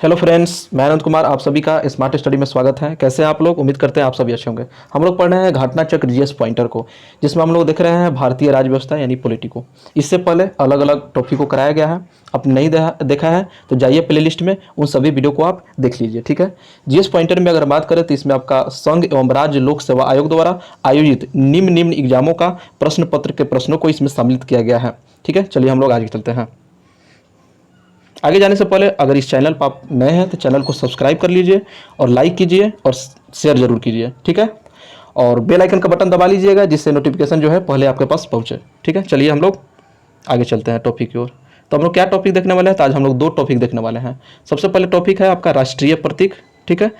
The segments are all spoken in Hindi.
हेलो फ्रेंड्स, मैं अनंत कुमार आप सभी का स्मार्ट स्टडी में स्वागत है। कैसे हैं आप लोग? उम्मीद करते हैं आप सभी अच्छे होंगे। हम लोग पढ़ रहे हैं घटना चक्र जीएस पॉइंटर को, जिसमें हम लोग देख रहे हैं भारतीय राज्य व्यवस्था यानी पॉलिटिको। इससे पहले अलग अलग टॉपिक को कराया गया है। अब नहीं देखा है तो जाइए प्लेलिस्ट में, उन सभी वीडियो को आप देख लीजिए। ठीक है, जीएस पॉइंटर में अगर बात करें तो इसमें आपका संघ एवं राज्य लोक सेवा आयोग द्वारा आयोजित निम्न एग्जामों का प्रश्न पत्र के प्रश्नों को इसमें सम्मिलित किया गया है। ठीक है, चलिए हम लोग आगे चलते हैं। आगे जाने से पहले अगर इस चैनल पर आप नए हैं तो चैनल को सब्सक्राइब कर लीजिए और लाइक कीजिए और शेयर जरूर कीजिए। ठीक है, और बेल आइकन का बटन दबा लीजिएगा जिससे नोटिफिकेशन जो है पहले आपके पास पहुंचे। ठीक है, चलिए हम लोग आगे चलते हैं टॉपिक की ओर। तो हम लोग क्या टॉपिक देखने वाले हैं? तो आज हम लोग दो टॉपिक देखने वाले हैं। सबसे पहले टॉपिक है आपका राष्ट्रीय प्रतीक। ठीक है,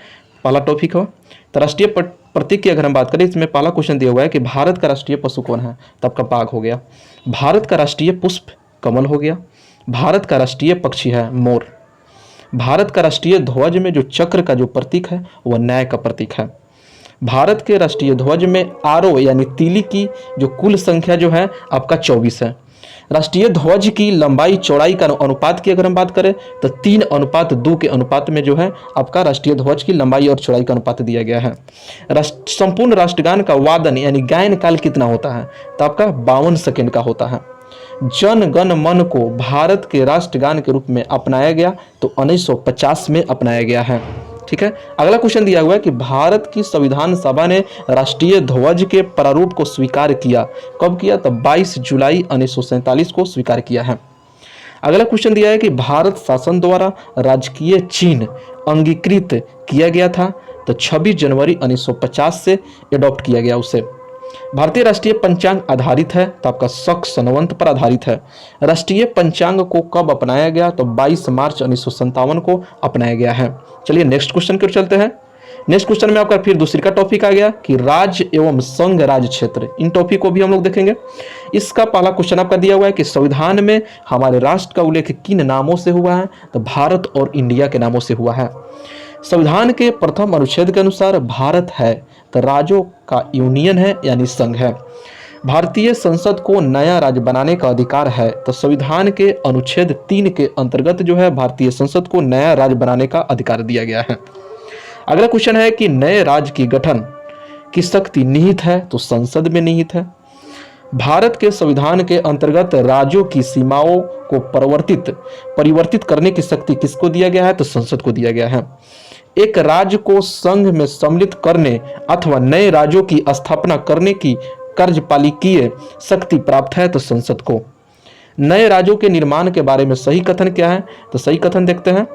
पहला टॉपिक हो तो राष्ट्रीय प्रतीक की अगर हम बात करें, इसमें पहला क्वेश्चन दिया हुआ है कि भारत का राष्ट्रीय पशु कौन है? तो आपका बाघ हो गया। भारत का राष्ट्रीय पुष्प कमल हो गया। भारत का राष्ट्रीय पक्षी है मोर। भारत का राष्ट्रीय ध्वज में जो चक्र का जो प्रतीक है वह न्याय का प्रतीक है। भारत के राष्ट्रीय ध्वज में आरो यानी तीली की जो कुल संख्या जो है आपका 24 है। राष्ट्रीय ध्वज की लंबाई चौड़ाई का अनुपात की अगर हम बात करें तो 3:2 के अनुपात में जो है आपका राष्ट्रीय ध्वज की लंबाई और चौड़ाई का अनुपात दिया गया है। संपूर्ण राष्ट्रगान का वादन यानी गायन काल कितना होता है? तो आपका 52 सेकेंड का होता है। जन गण मन को भारत के राष्ट्रगान के रूप में अपनाया गया तो 1950 में अपनाया गया है। ठीक है, अगला क्वेश्चन दिया हुआ है कि भारत की संविधान सभा ने राष्ट्रीय ध्वज के प्रारूप को स्वीकार किया। कब किया? तो 22 जुलाई 1947 को स्वीकार किया है। अगला क्वेश्चन दिया है कि भारत शासन द्वारा राजकीय चिन्ह अंगीकृत किया गया था तो 26 जनवरी 1950 से एडॉप्ट किया गया उसे। भारतीय राष्ट्रीय पंचांग आधारित है तो आपका शक सनवंत पर आधारित है। राष्ट्रीय पंचांग को कब अपनाया गया? तो 22 मार्च 1957 को अपनाया गया है। चलिए नेक्स्ट क्वेश्चन की ओर चलते हैं। नेक्स्ट क्वेश्चन में आपका फिर दूसरी का टॉपिक आ गया कि राज्य एवं संघ राज्य क्षेत्र। इन टॉपिक को भी हम लोग देखेंगे। इसका पहला क्वेश्चन आपका दिया हुआ है कि संविधान में हमारे राष्ट्र का उल्लेख किन नामों से हुआ है? तो भारत और इंडिया के नामों से हुआ है। संविधान के प्रथम अनुच्छेद के अनुसार भारत है तो राज्यों का यूनियन है यानी संघ है। भारतीय संसद को नया राज्य बनाने का अधिकार है तो संविधान के अनुच्छेद 3 के अंतर्गत जो है भारतीय संसद को नया राज्य बनाने का अधिकार दिया गया है। अगला क्वेश्चन है कि नए राज्य की गठन की शक्ति निहित है तो संसद में निहित है। भारत के संविधान के अंतर्गत राज्यों की सीमाओं को परिवर्तित करने की शक्ति किसको दिया गया है? तो संसद को दिया गया है। एक राज्य को संघ में सम्मिलित करने अथवा नए राज्यों की स्थापना करने की कार्यपालिकीय शक्ति प्राप्त है तो संसद को। नए राज्यों के निर्माण के बारे में सही कथन क्या है? तो सही कथन देखते हैं।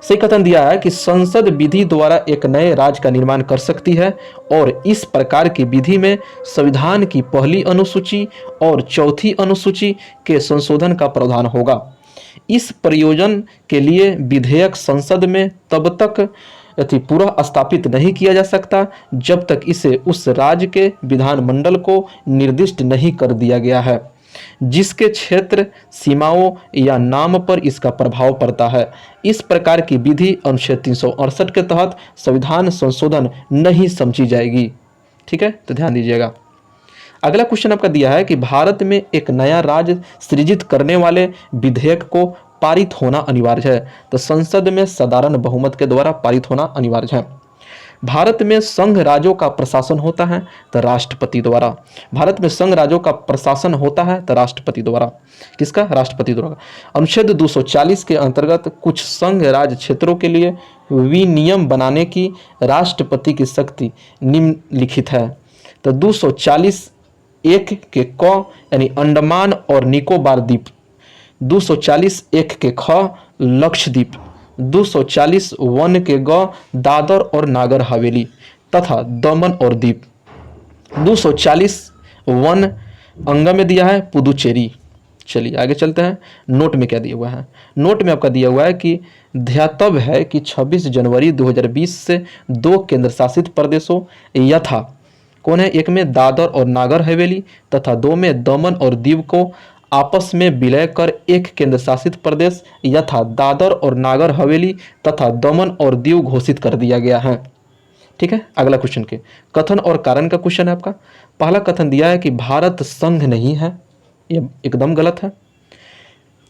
सही कथन दिया है कि संसद विधि द्वारा एक नए राज्य का निर्माण कर सकती है और इस प्रकार की विधि में संविधान की पहली अनुसूची और चौथी अनुसूची के संशोधन का प्रावधान होगा। इस प्रयोजन के लिए विधेयक संसद में तब तक पूरा स्थापित नहीं किया जा सकता जब तक इसे उस राज्य के विधानमंडल को निर्दिष्ट नहीं कर दिया गया है जिसके क्षेत्र सीमाओं या नाम पर इसका प्रभाव पड़ता है। इस प्रकार की विधि अनुच्छेद 368 के तहत संविधान संशोधन नहीं समझी जाएगी। ठीक है, तो ध्यान दीजिएगा। अगला क्वेश्चन आपका दिया है कि भारत में एक नया राज्य सृजित करने वाले विधेयक को पारित होना अनिवार्य है तो संसद में साधारण बहुमत के द्वारा पारित होना अनिवार्य है। भारत में संघ राज्यों का प्रशासन होता है तो राष्ट्रपति द्वारा। भारत में संघ राज्यों का प्रशासन होता है तो राष्ट्रपति द्वारा। किसका? राष्ट्रपति द्वारा। अनुच्छेद 240 के अंतर्गत कुछ संघ राज्य क्षेत्रों के लिए विनियम बनाने की राष्ट्रपति की शक्ति निम्नलिखित है। तो 240(1) के क यानी अंडमान और निकोबार द्वीप, 240(1) के ख लक्षद्वीप, 240(1) के ग दादर और नागर हवेली तथा दमन और दीप, 240(1) अंग में दिया है पुदुचेरी। चलिए आगे चलते हैं। नोट में क्या दिया हुआ है? नोट में आपका दिया हुआ है कि ध्यातव्य है कि 26 जनवरी 2020 से 2 केंद्र शासित प्रदेशों यथा कौन है? एक में दादर और नागर हवेली तथा 2 में दमन और दीव को आपस में विलय कर एक केंद्र शासित प्रदेश यथा दादर और नागर हवेली तथा दमन और दीव घोषित कर दिया गया है। ठीक है, अगला क्वेश्चन के कथन और कारण का क्वेश्चन है आपका। पहला कथन दिया है कि भारत संघ नहीं है, यह एकदम गलत है।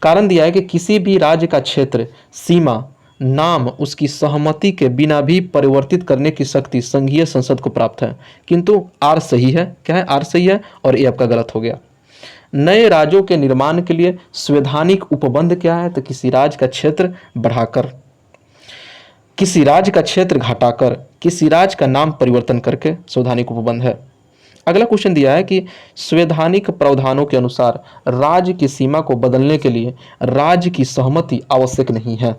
कारण दिया है कि किसी भी राज्य का क्षेत्र सीमा नाम उसकी सहमति के बिना भी परिवर्तित करने की शक्ति संघीय संसद को प्राप्त है। किंतु आर सही है, क्या है, आर सही है और ए आपका गलत हो गया। नए राज्यों के निर्माण के लिए संवैधानिक उपबंध क्या है, तो किसी राज्य का क्षेत्र बढ़ाकर, किसी राज्य का क्षेत्र घटाकर, किसी राज्य का नाम परिवर्तन करके संवैधानिक उपबंध है। अगला क्वेश्चन दिया है कि संवैधानिक प्रावधानों के अनुसार राज्य की सीमा को बदलने के लिए राज्य की सहमति आवश्यक नहीं है।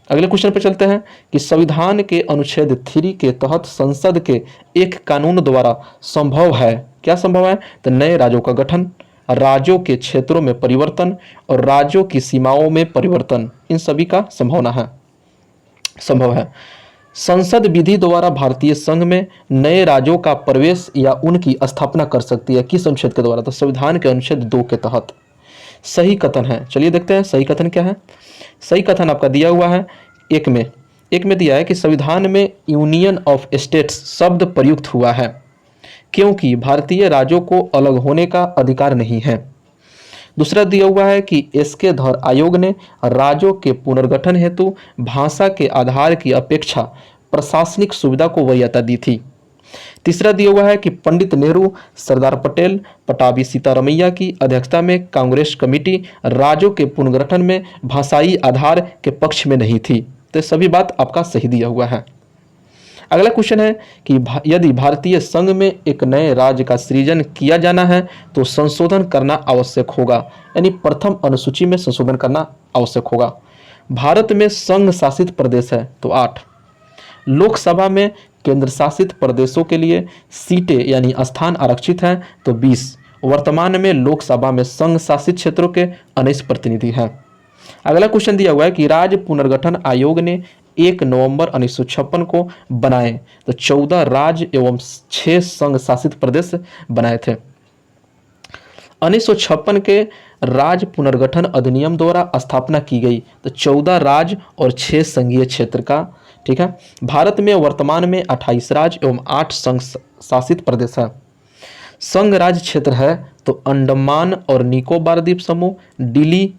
अगले क्वेश्चन पर चलते हैं कि संविधान के अनुच्छेद 3 के तहत संसद के एक कानून द्वारा संभव है, क्या संभव है, तो नए राज्यों का गठन, राज्यों के क्षेत्रों में परिवर्तन और राज्यों की सीमाओं में परिवर्तन, इन सभी का संभावना है, संभव है। संसद विधि द्वारा भारतीय संघ में नए राज्यों का प्रवेश या उनकी स्थापना कर सकती है, किस अनुच्छेद के द्वारा, तो संविधान के अनुच्छेद 2 के तहत। सही कथन है, चलिए देखते हैं सही कथन क्या है। सही कथन आपका दिया हुआ है एक में दिया है कि संविधान में यूनियन ऑफ स्टेट्स शब्द प्रयुक्त हुआ है क्योंकि भारतीय राज्यों को अलग होने का अधिकार नहीं है। दूसरा दिया हुआ है कि एसके धर आयोग ने राज्यों के पुनर्गठन हेतु भाषा के आधार की अपेक्षा प्रशासनिक सुविधा को वरीयता दी थी। तीसरा दिया हुआ है कि पंडित नेहरू, सरदार पटेल, पटाभी सीतारमैया की अध्यक्षता में कांग्रेस कमेटी राज्यों के पुनर्गठन में भाषाई आधार के पक्ष में नहीं थी। तो सभी बात आपका सही दिया हुआ है। अगला क्वेश्चन है कि यदि भारतीय संघ में एक नए राज्य का सृजन किया जाना है तो संशोधन करना आवश्यक होगा, यानी प्रथम अनुसूची में संशोधन करना आवश्यक होगा। भारत में संघ शासित प्रदेश है तो 8, लोकसभा में केंद्र शासित प्रदेशों के लिए सीटें यानी स्थान आरक्षित हैं तो 20, वर्तमान में लोकसभा में संघ शासित क्षेत्रों के 19 प्रतिनिधि हैं। अगला क्वेश्चन दिया हुआ है कि राज्य पुनर्गठन आयोग ने 1 नवंबर 1956 को बनाए तो 14 राज्य एवं 6 संघ शासित प्रदेश बनाए थे। 1956 के राज्य पुनर्गठन अधिनियम द्वारा स्थापना की गई तो 14 राज्य और 6 संघीय क्षेत्र का, ठीक है। भारत में वर्तमान में 28 राज्य एवं 8 संघ शासित प्रदेश है। संघ राज्य क्षेत्र है तो अंडमान और निकोबार द्वीप समूह, दिल्ली,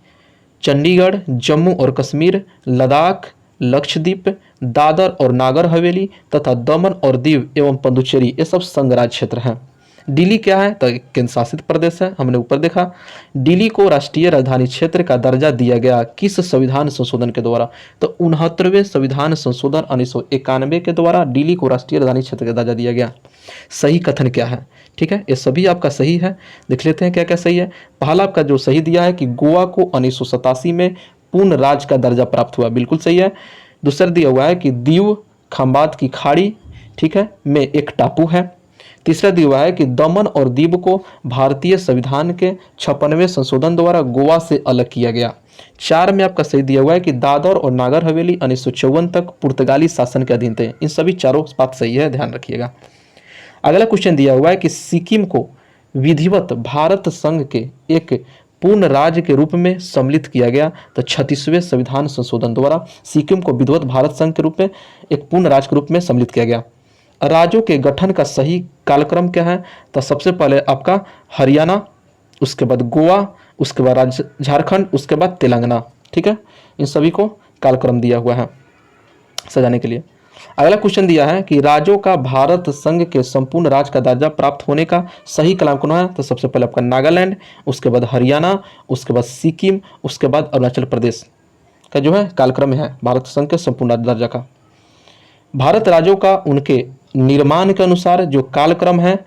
चंडीगढ़, जम्मू और कश्मीर, लद्दाख, लक्षद्वीप, दादर और नागर हवेली तथा दमन और दीव एवं पुडुचेरी, ये सब संघ राज्य क्षेत्र हैं। दिल्ली क्या है, तो केंद्र शासित प्रदेश है, हमने ऊपर देखा। दिल्ली को राष्ट्रीय राजधानी क्षेत्र का दर्जा दिया गया किस संविधान संशोधन के द्वारा, तो 69वें संविधान संशोधन 1991 के द्वारा दिल्ली को राष्ट्रीय राजधानी क्षेत्र का दर्जा दिया गया। सही कथन क्या है, ठीक है, ये सभी आपका सही है। देख लेते हैं क्या क्या सही है। पहला आपका जो सही दिया है कि गोवा को 1987 में पूर्ण राज्य का दर्जा प्राप्त हुआ, बिल्कुल सही है। दूसरा दिया हुआ है कि दीव खंबात की खाड़ी, ठीक है, में एक टापू है। तीसरा दिया हुआ है कि दमन और दीव को भारतीय संविधान के 56वें संशोधन द्वारा गोवा से अलग किया गया। 4 में आपका सही दिया हुआ है कि दादर और नागर हवेली 1954 तक पुर्तगाली शासन के अधीन थे। इन सभी चारों बात सही है, ध्यान रखिएगा। अगला क्वेश्चन दिया हुआ है कि सिक्किम को विधिवत भारत संघ के एक पूर्ण राज्य के रूप में सम्मिलित किया गया तो 36वें संविधान संशोधन द्वारा सिक्किम को विधिवत भारत संघ के रूप में एक पूर्ण राज्य के रूप में सम्मिलित किया गया। राज्यों के गठन का सही कालक्रम क्या है, तो सबसे पहले आपका हरियाणा, उसके बाद गोवा, उसके बाद झारखंड, उसके बाद तेलंगाना, ठीक है। इन सभी को कालक्रम दिया हुआ है सजाने के लिए। अगला क्वेश्चन दिया है कि राज्यों का भारत संघ के संपूर्ण राज्य का दर्जा प्राप्त होने का सही कलाम कौन है, तो सबसे पहले आपका नागालैंड, उसके बाद हरियाणा, उसके बाद सिक्किम, उसके बाद अरुणाचल प्रदेश का जो है कालक्रम है भारत संघ के संपूर्ण दर्जा का। भारत राज्यों का उनके निर्माण के अनुसार जो कालक्रम है,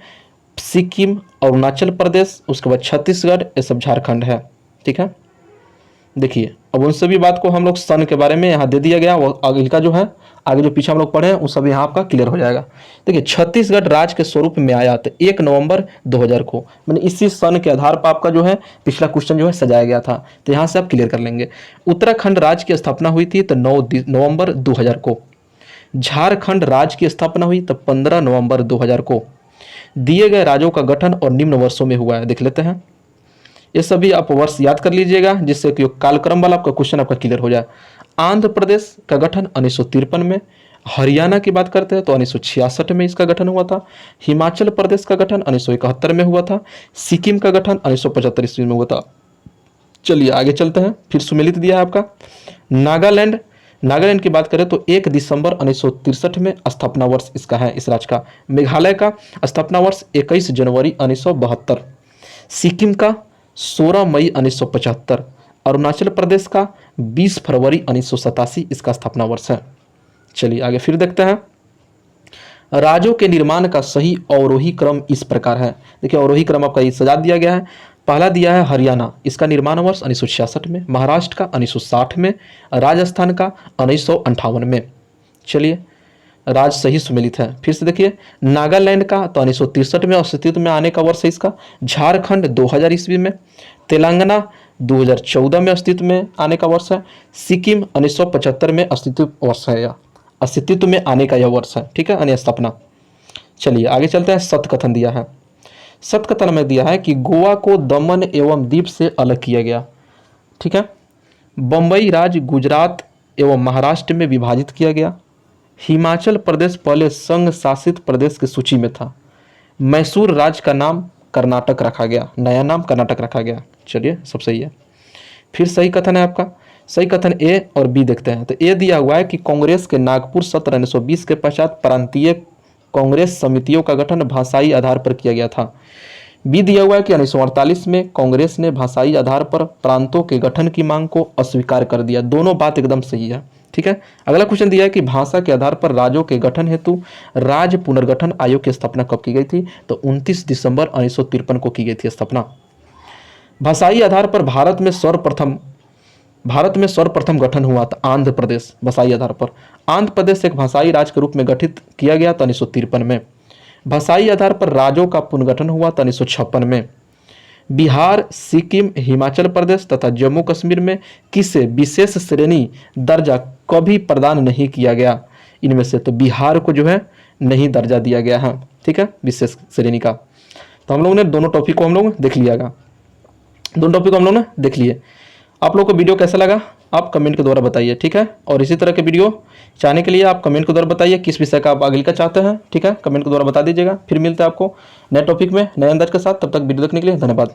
सिक्किम, अरुणाचल प्रदेश, उसके बाद छत्तीसगढ़, ये सब झारखंड है, ठीक है। देखिए अब उन सभी बात को हम लोग सन के बारे में यहाँ दे दिया गया, वो आगे का जो है आगे जो पीछे हम लोग पढ़े हैं वो सब यहाँ आपका क्लियर हो जाएगा। देखिए छत्तीसगढ़ राज्य के स्वरूप में आया तो 1 नवंबर 2000 को, मैंने इसी सन के आधार पर आपका जो है पिछला क्वेश्चन जो है सजाया गया था, तो यहाँ से आप क्लियर कर लेंगे। उत्तराखंड राज्य की स्थापना हुई थी तो 9 नवंबर 2000 को। झारखंड राज्य की स्थापना हुई तो 15 नवंबर 2000 को। दिए गए राज्यों का गठन और निम्न वर्षों में हुआ है, देख लेते हैं। ये सभी आप वर्ष याद कर लीजिएगा जिससे कि कालक्रम वाला आपका क्वेश्चन आपका क्लियर हो जाए। आंध्र प्रदेश का गठन 1953 में, हरियाणा की बात करते हैं तो 1966 में इसका गठन हुआ था। हिमाचल प्रदेश का गठन 1971 में हुआ था। सिक्किम का गठन 1975 ईस्वी में हुआ था। चलिए आगे चलते हैं, फिर सुमेलित दिया है आपका। नागालैंड, नागालैंड की बात करें तो 1 दिसंबर 1963 में स्थापना वर्ष इसका है, इस राज्य का। मेघालय का स्थापना वर्ष 21 जनवरी 1972। सिक्किम का 16 मई 1975। अरुणाचल प्रदेश का 20 फरवरी 1987 इसका स्थापना वर्ष है। चलिए आगे फिर देखते हैं। राज्यों के निर्माण का सही अवरोही क्रम इस प्रकार है। देखिए अवरोही क्रम आपका ये सजा दिया गया है। पहला दिया है हरियाणा, इसका निर्माण वर्ष 1966 में, महाराष्ट्र का 1960 में, राजस्थान का 1958 में। चलिए राज्य सही सुमेलित है। फिर से देखिए नागालैंड का तो 1963 में अस्तित्व में आने का वर्ष है इसका। झारखंड 2000 ईस्वी में। तेलंगाना 2014 में अस्तित्व में आने का वर्ष है। सिक्किम 1975 में अस्तित्व वर्ष है, या अस्तित्व में आने का यह वर्ष है, ठीक है, यानी स्थापना। चलिए आगे चलते हैं। सतकथन दिया है। सतकथन में दिया है कि गोवा को दमन एवं दीप से अलग किया गया, ठीक है। बम्बई राज्य गुजरात एवं महाराष्ट्र में विभाजित किया गया। हिमाचल प्रदेश पहले संघ शासित प्रदेश की सूची में था। मैसूर राज्य का नाम कर्नाटक रखा गया, नया नाम कर्नाटक रखा गया। चलिए सब सही है। फिर सही कथन है आपका। सही कथन ए और बी देखते हैं। तो ए दिया हुआ है कि कांग्रेस के नागपुर सत्र 1920 के पश्चात प्रांतीय कांग्रेस समितियों का गठन भाषाई आधार पर किया गया था। बी दिया हुआ है कि 1948 में कांग्रेस ने भाषाई आधार पर प्रांतों के गठन की मांग को अस्वीकार कर दिया। दोनों बात एकदम सही है, ठीक है। अगला क्वेश्चन दिया है कि भाषा के आधार पर राज्यों के गठन हेतु राज्य पुनर्गठन आयोग की स्थापना कब की गई थी? तो 29 दिसंबर 1953 को की गई थी स्थापना। भाषाई आधार पर भारत में सर्वप्रथम गठन हुआ था आंध्र प्रदेश। भाषाई आधार पर आंध्र प्रदेश एक भाषाई राज्य के रूप में गठित किया गया था 1953 में। भाषाई आधार पर राज्यों का पुनर्गठन हुआ था 1956 में। बिहार, सिक्किम, हिमाचल प्रदेश तथा जम्मू कश्मीर में किसे विशेष श्रेणी दर्जा कभी प्रदान नहीं किया गया? इनमें से तो बिहार को जो है नहीं दर्जा दिया गया है, ठीक है, विशेष श्रेणी का। तो हम लोगों ने दोनों टॉपिक को हम लोग देख लियागा, दोनों टॉपिक को हम लोग ने देख लिए। आप लोगों को वीडियो कैसा लगा आप कमेंट के द्वारा बताइए, ठीक है। और इसी तरह के वीडियो चाहने के लिए आप कमेंट के द्वारा बताइए किस विषय का आप अगले का चाहते हैं, ठीक है, कमेंट के द्वारा बता दीजिएगा। फिर मिलते हैं आपको नए टॉपिक में नए अंदाज के साथ। तब तक वीडियो देखने के लिए धन्यवाद।